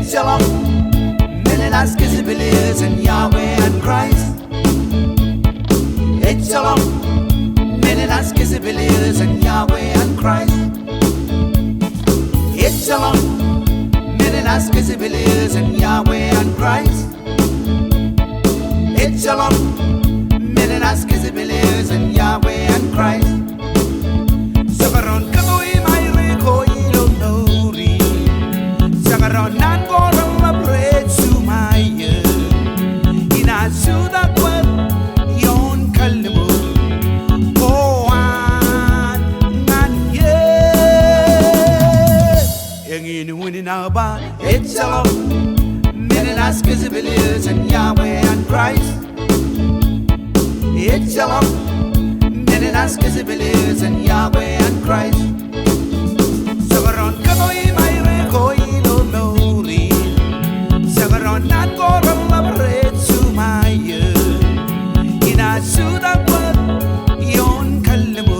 Ejjelok, Menin believers in Yahweh and Christ. Ejjelok, Menin believers in Yahweh and Christ. Ejjelok, Menin believers in Yahweh and Christ. Ejjelok, Menin believers in Yahweh and Christ. Sagaron kagoy may reko ilonori. Sagaron nan gorong mabred sumaya. Inasuda kwat yon kalmo. Koan nganye. Engin wini na Abba, Ejjelok, Menin as Kizibilis and Yahweh and Christ. Ejjelok, Menin as Kizibilis and Yahweh and Christ. Sagaron Kakoi, my Rekoi, no Noli. Sagaron Nan Goral Labre to my in a Suda word, Yon Kalimu.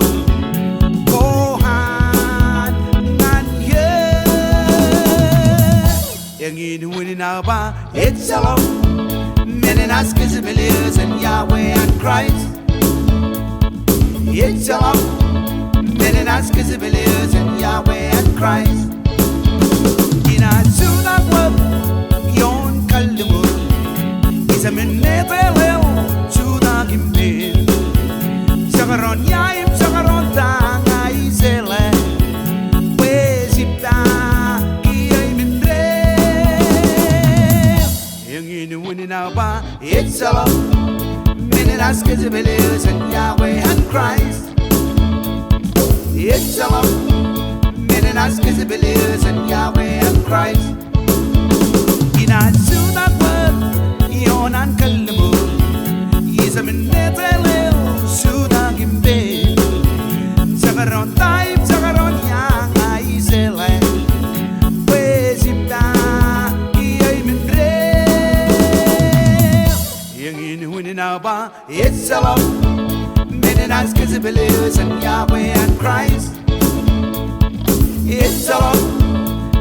Abba, Ejjelok, Menin as Kizibilis and Yahweh and Christ. Ejjelok, Menin as Kizibilis and Yahweh and Christ. In a Suda word, Yon Kalimu. Is a Minebel, Suda Gimbin. Sagaron Yaim, Sagaron Tanga, Isele. Where's it down? Abba, Ejjelok, Menin as Kizibilis and Yahweh and Christ. Ejjelok, Menin as Kizibilis and Yahweh and Christ. In a Suda word, Yon and Kalimu. Is a Minebel, Suda Gimbin. Sagaron Taim, Sagaron Yang, Isele. Where's it down? Abba, Ejjelok, Menin as Kizibilis and Yahweh and Christ. Ejjelok,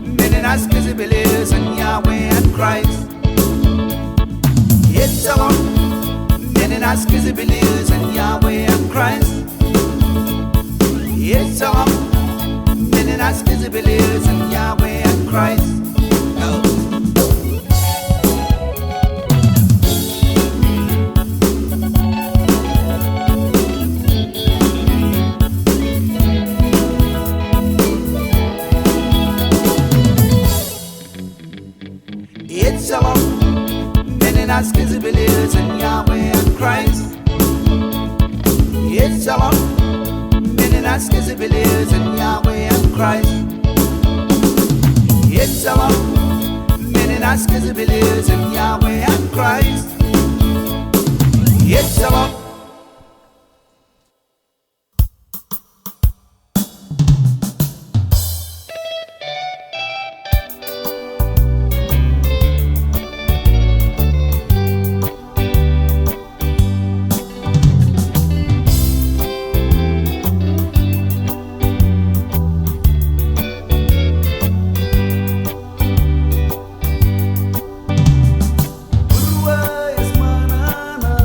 Menin as Kizibilis and Yahweh and Christ. Ejjelok, Menin as Kizibilis and Yahweh and Christ. Ejjelok, Menin as Kizibilis and Yahweh and Christ. Ejjelok, Menin as Kizibilis and Yahweh and Christ. Ejjelok, Menin as Kizibilis and Yahweh and Christ. Ejjelok, Menin as Kizibilis and Yahweh and Christ. Ejjelok. Buruo Ej Monono.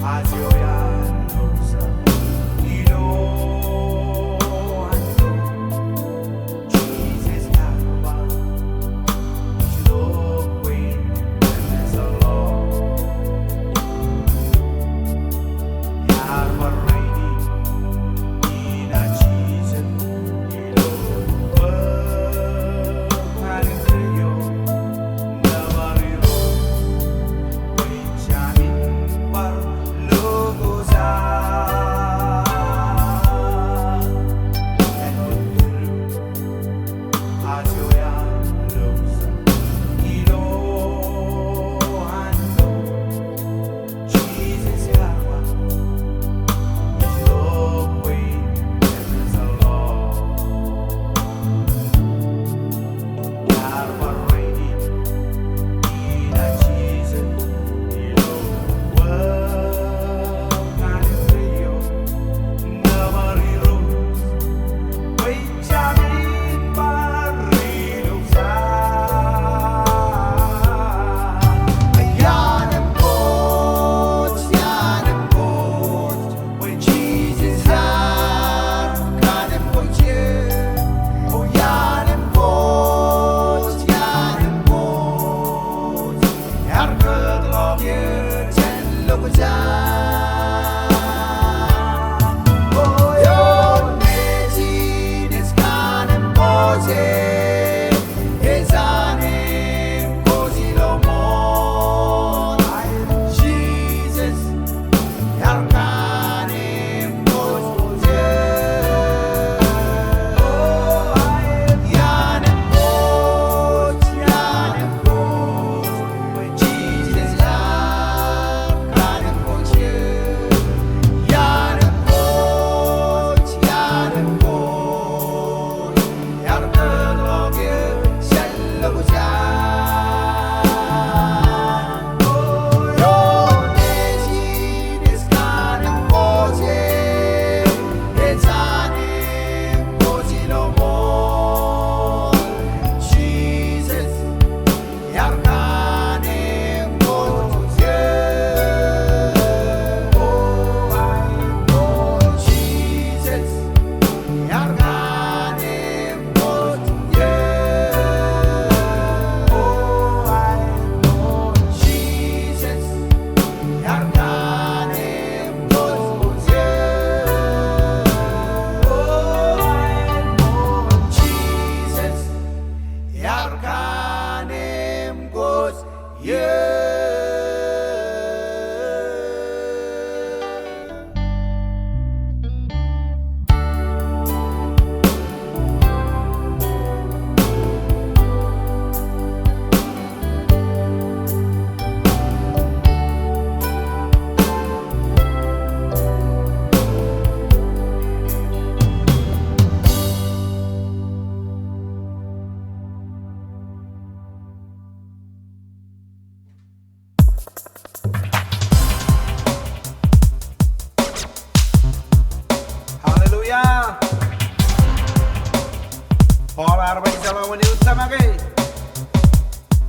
Ij Tomak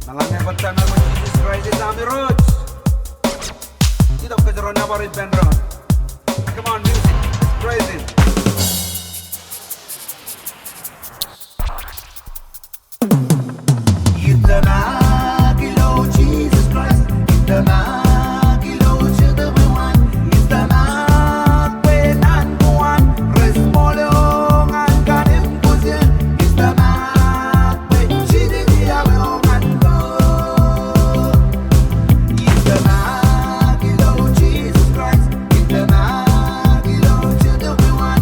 Nalangyan Jesus Christ is on the roads. You don't get run about it, Ben Ron. Come on, music, it's crazy. Ij Tomak Ilo Jesus Christ. Ij Tomak Ilo the one. Ij Tomak Benan Buan. Respolong ang kanim pusil. Ij Tomak Be Chidi Diawe Ongango. Ij Tomak Ilo Jesus Christ. Ij Tomak Ilo the one.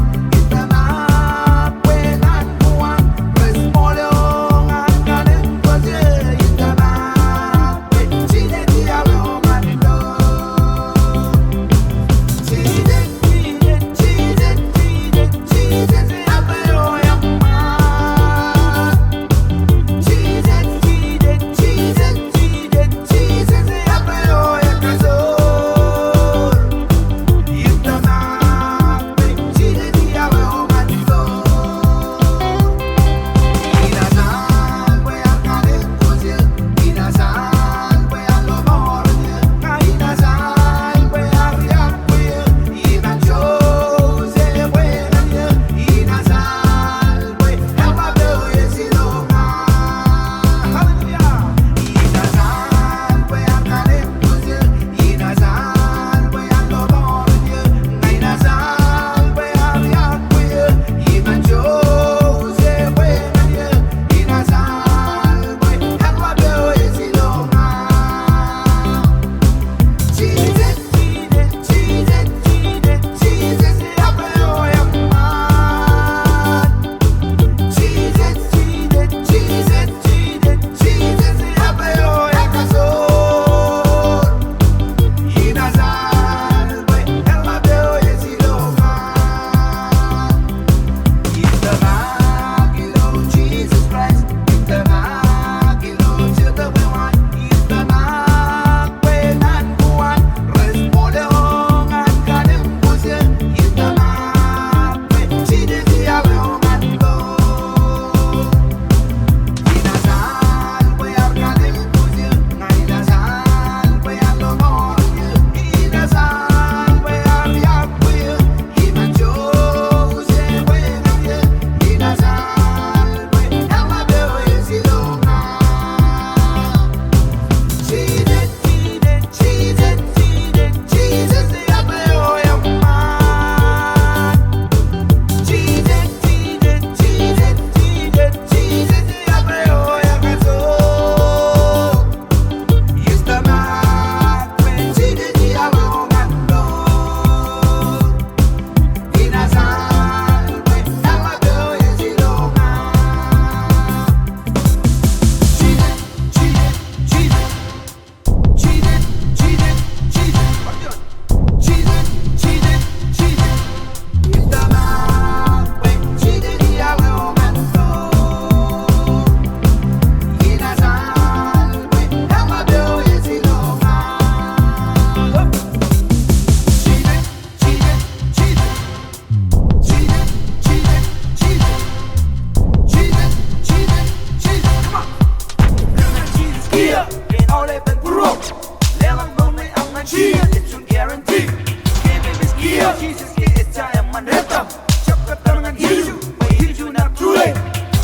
Jesus kita yang mendatang, cepat dengan hidup, hidup nak tulai.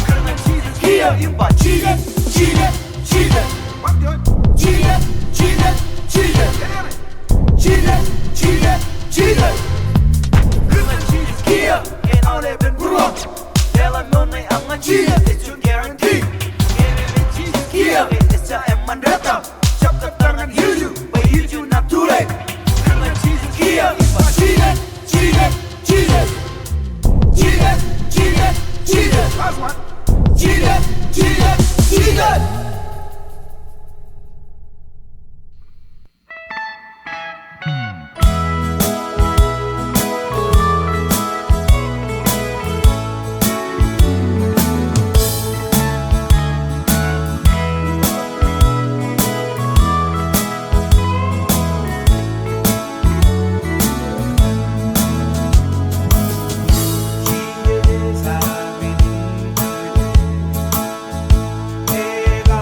Dengan Jesus kita imba, Jesus, Jesus, Jesus, Jesus, Jesus, Jesus, Jesus, Jesus, Jesus. Dengan Jesus kita, and all that been Buruo. Dalam nonai ang Jesus, it's your guarantee. Dengan Jesus kita, kita yang mendatang, cepat dengan hidup, hidup nak tulai. Dengan Jesus kita imba, Jesus, Jesus, Jesus, Jesus, Jesus, Jesus. Last one. Jesus, Jesus, Jesus. Jesus,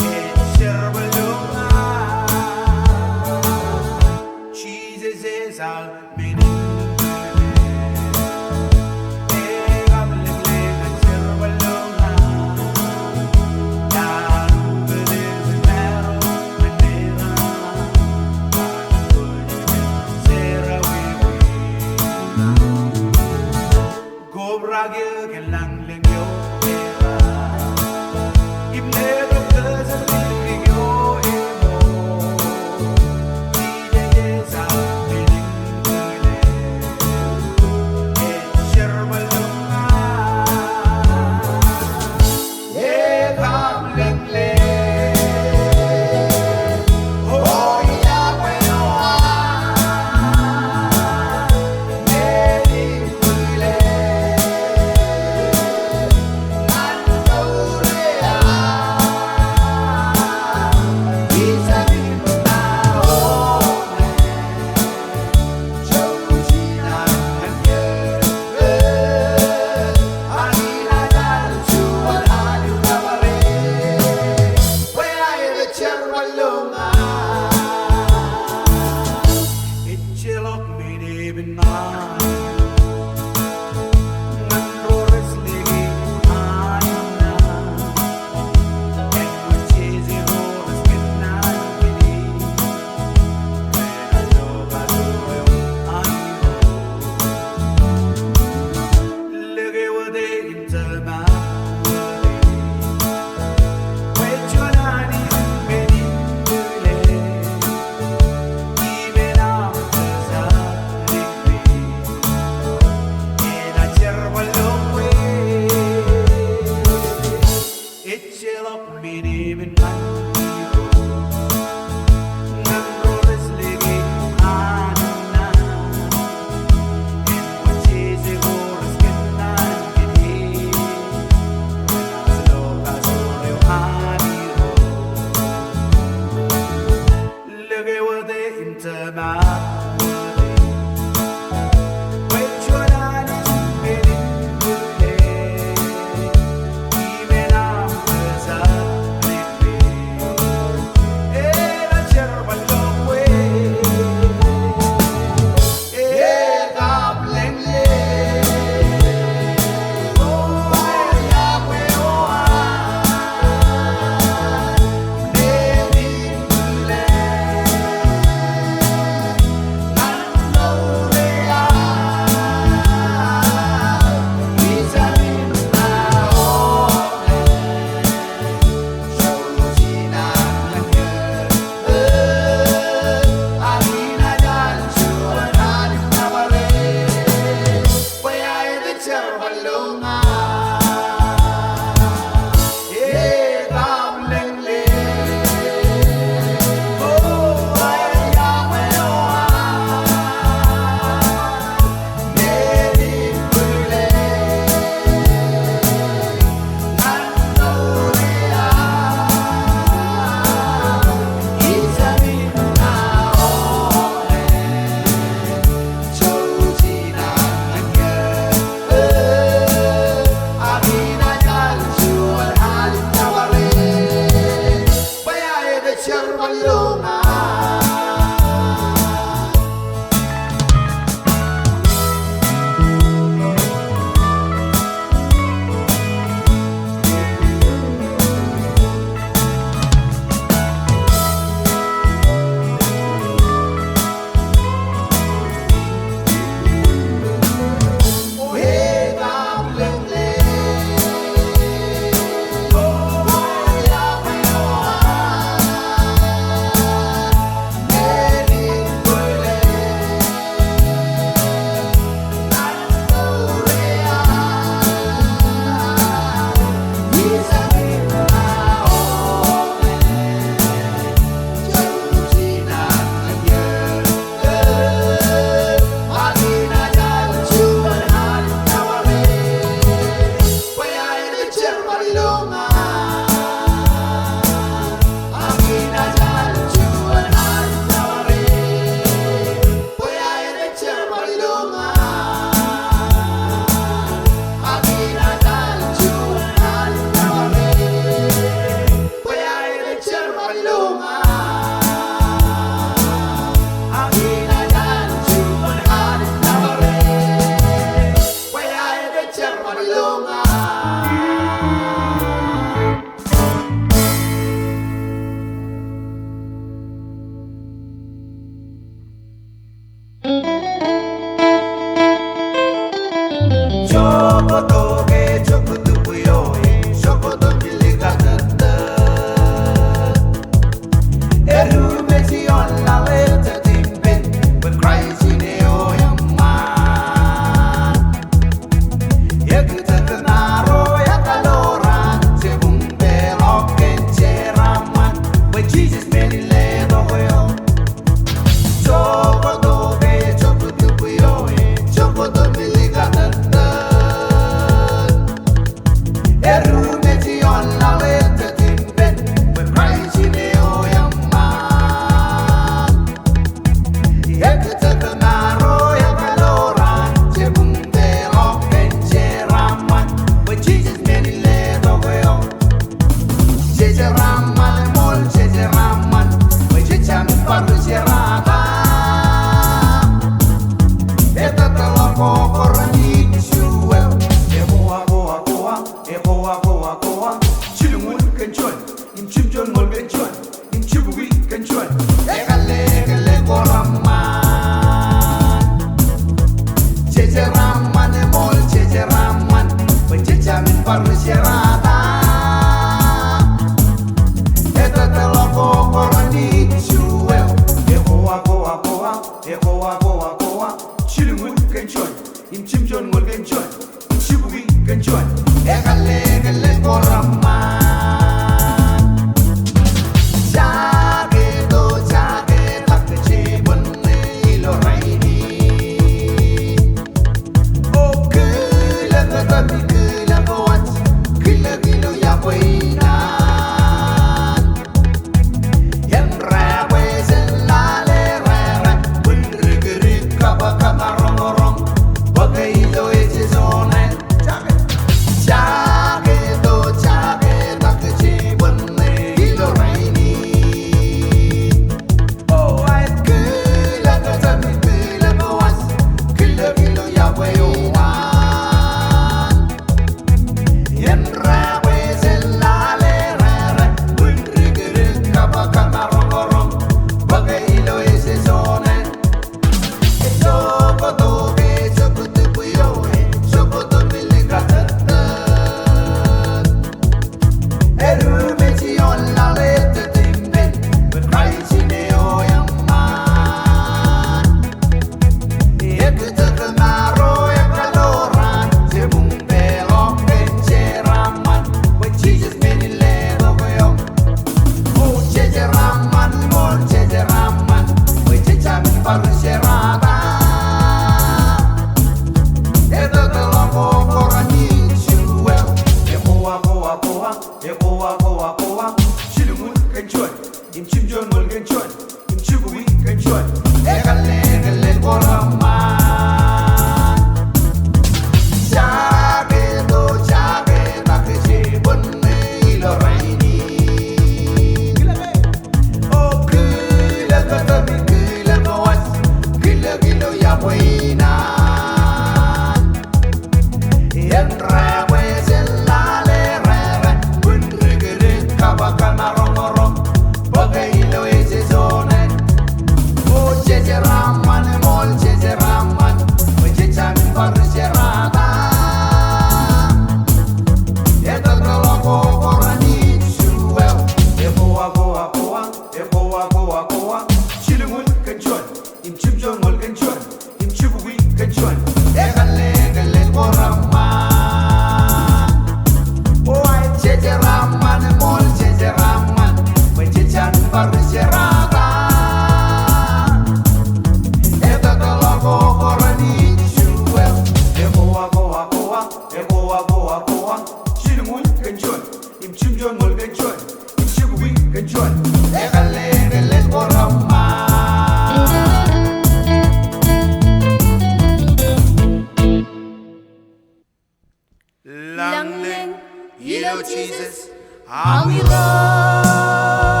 Lanlon Ilo Jesus, how we run.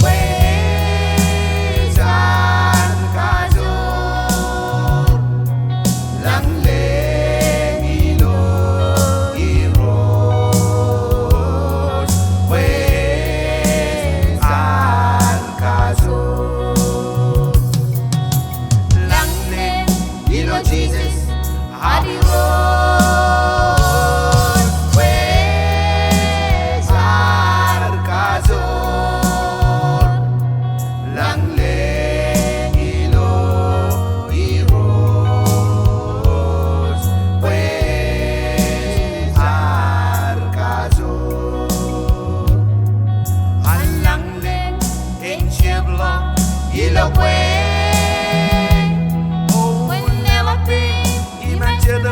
Ways and kazor. Lanlon Ilo heroes. Ways and kazor. Lanlon Ilo Jesus, how we run.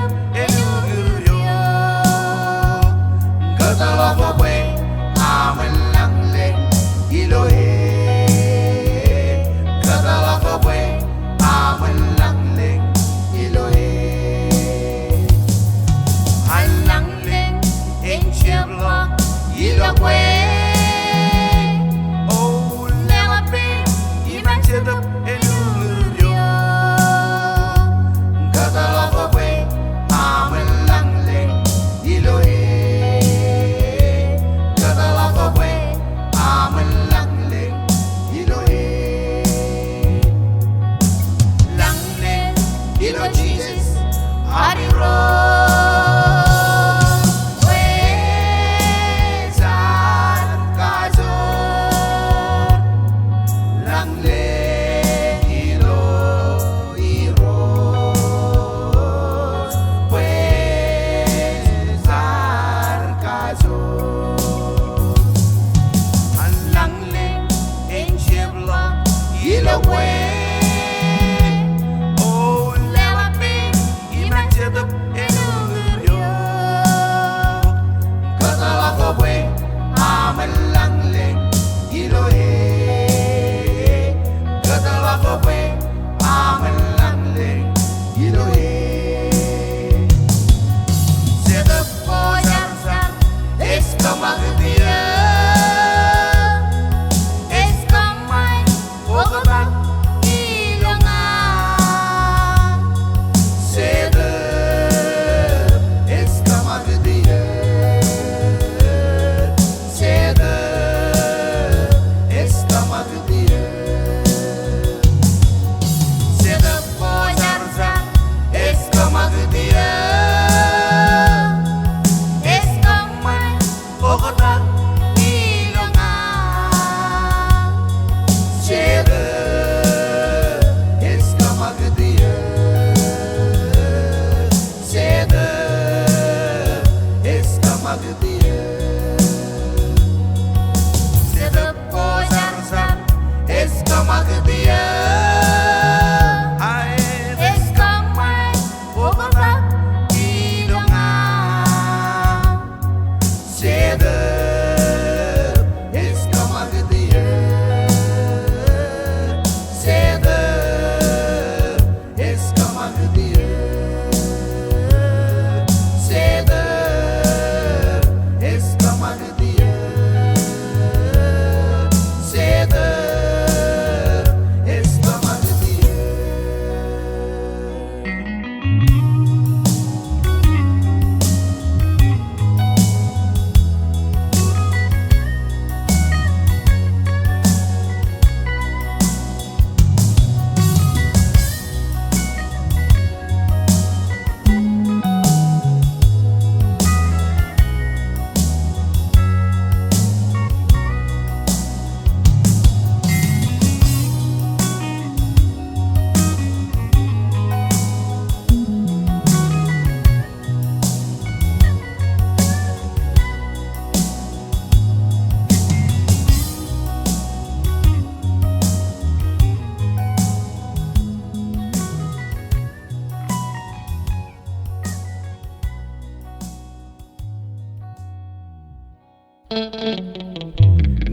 sedap elurio Katala kowe amen langle iloe Katala kowe amen langle iloe An langle Ejjelok iloe Oh lewape iman sedap elurio Katala kowe amen langle iloe Katala kowe amen langle iloe Langle ilo Jesus adiro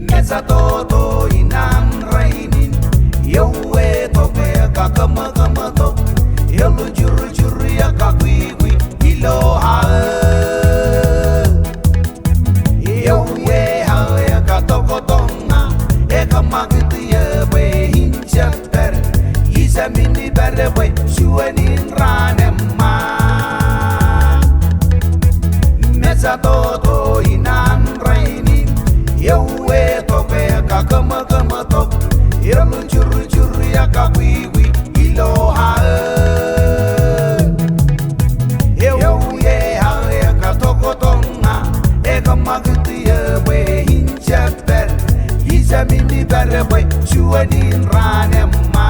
Mejatoto in An Rainin Yahweh toke kakamato Yelu juru ya kakwiwi iloha Yahweh ya katokotonga Ekamagiti we hinchakter Isamini berwe shuenin ranema Mejatoto in An Rainin Yahweh toke kakamato Yelu juru ya kakwiwi iloha Yahweh ya katokotonga Ekamagiti we hinchakter Isamini berwe shuenin ranema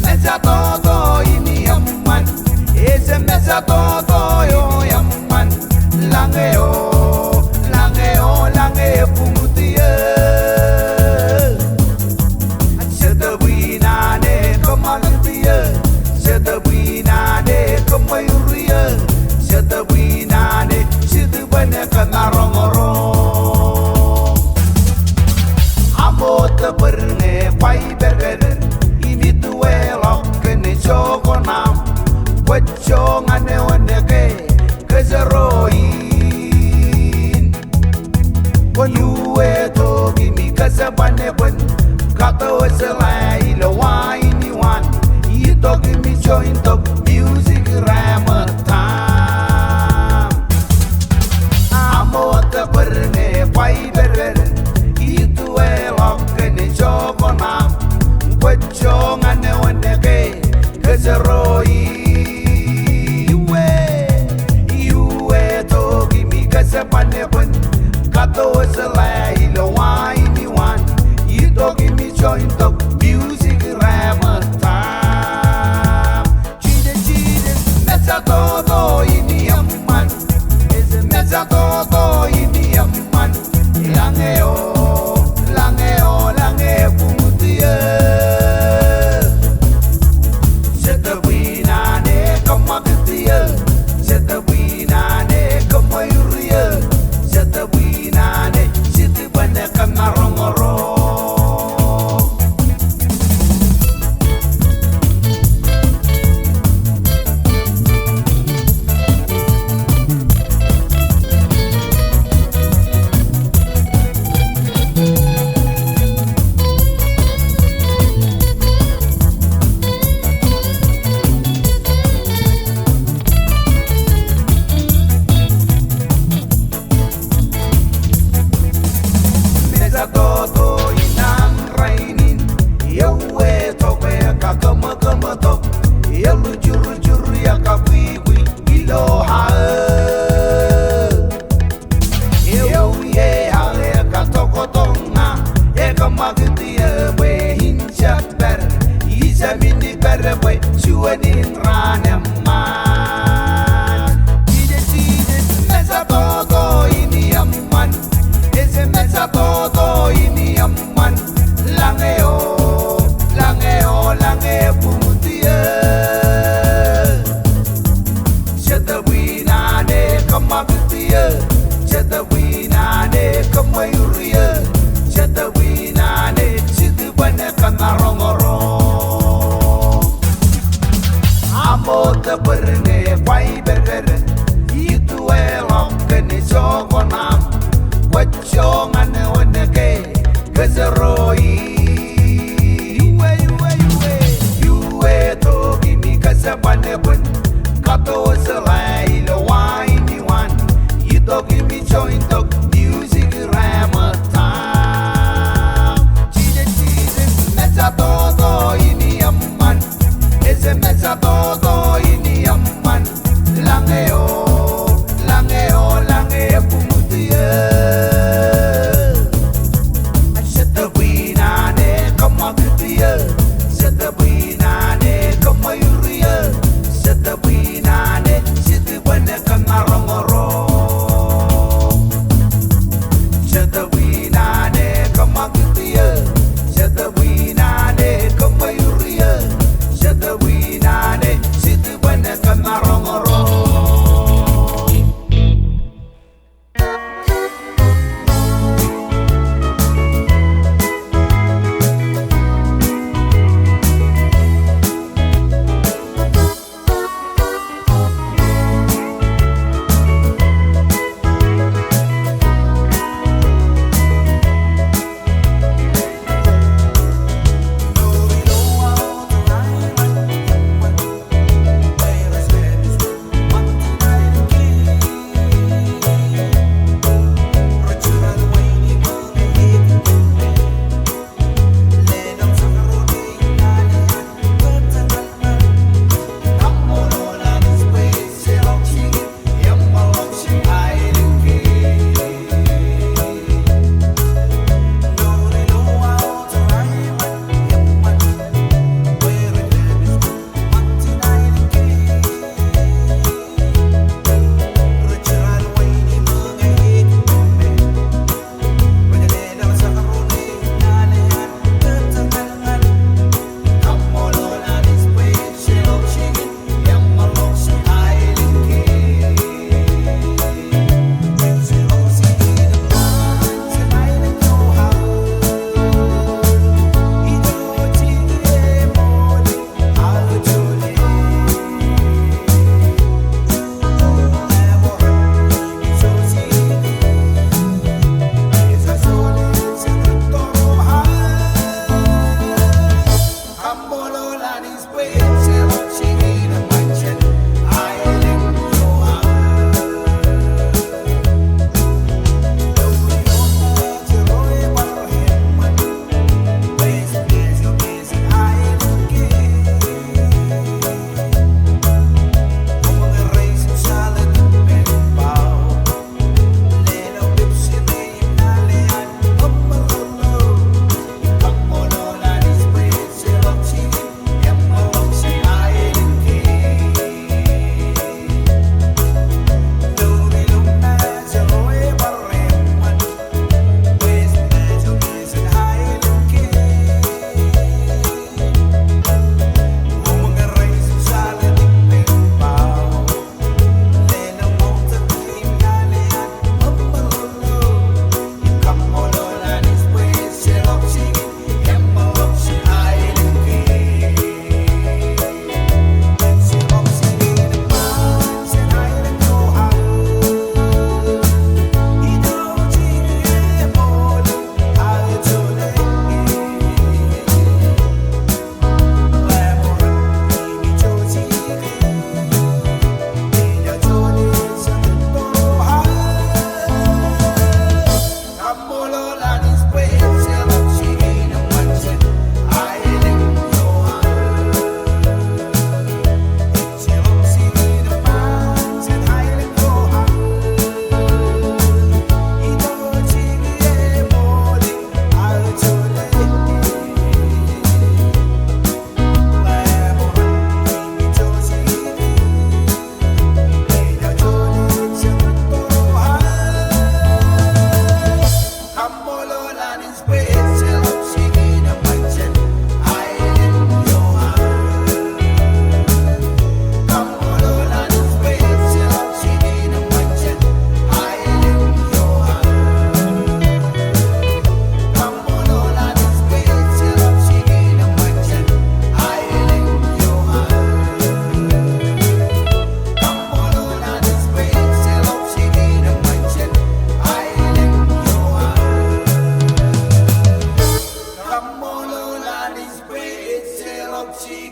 Mejatoto ini yaman Ese mejatoto yo yaman Langeo pumutie Setabuina ne kamalutie Setabuina Kwechong ane waneke Kezeroin Yuwe togi mi kasabane bwen Kato wesela ilo waini wan You togi mi join top music rama time Amo te berne kwai berer Itu elok kene jovonam Kwechong ane waneke Kezeroin Panepun, Kato was a lie, the wine one. You don't give me joint of music, rammer time. Cheated, Mejatoto in the man. Is a Mejatoto in the man. Lange, Putia. Set the winner, come up to you. Set the winner, come on. Jata winane, siti bane kangarongoro. Mejatoto in An Rainin, Yahweh toke kakama tok, Yalu juru ya kapiwi iloha. Yahweh hale katoko tonga, Ekamagiti we hinchak ber, Izamini berwe chuanin raneman. Cheated, Mejatoto in Yaman. Mejatoto ini aman lange putia Jata winane kamagutia Jata winane kamayuria Jata winane situ bane kanarongoro Amo te berne kwai berere Itu elok kene jogonam Kwechong ane waneke Kezeroin Yuwe togi mi kasabane bun Kato wasela ilo waini wan You togi mi join tok music rama time Cheated, Mejatoto ini aman Eze Mejatoto ini aman Lange pumutia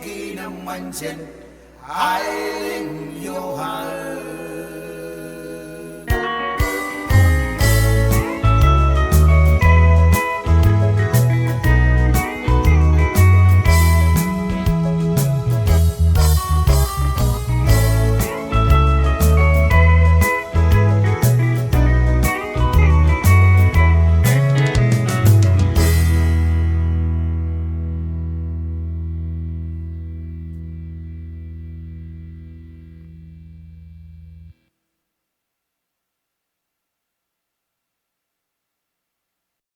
biggie naman sin Heiling your heart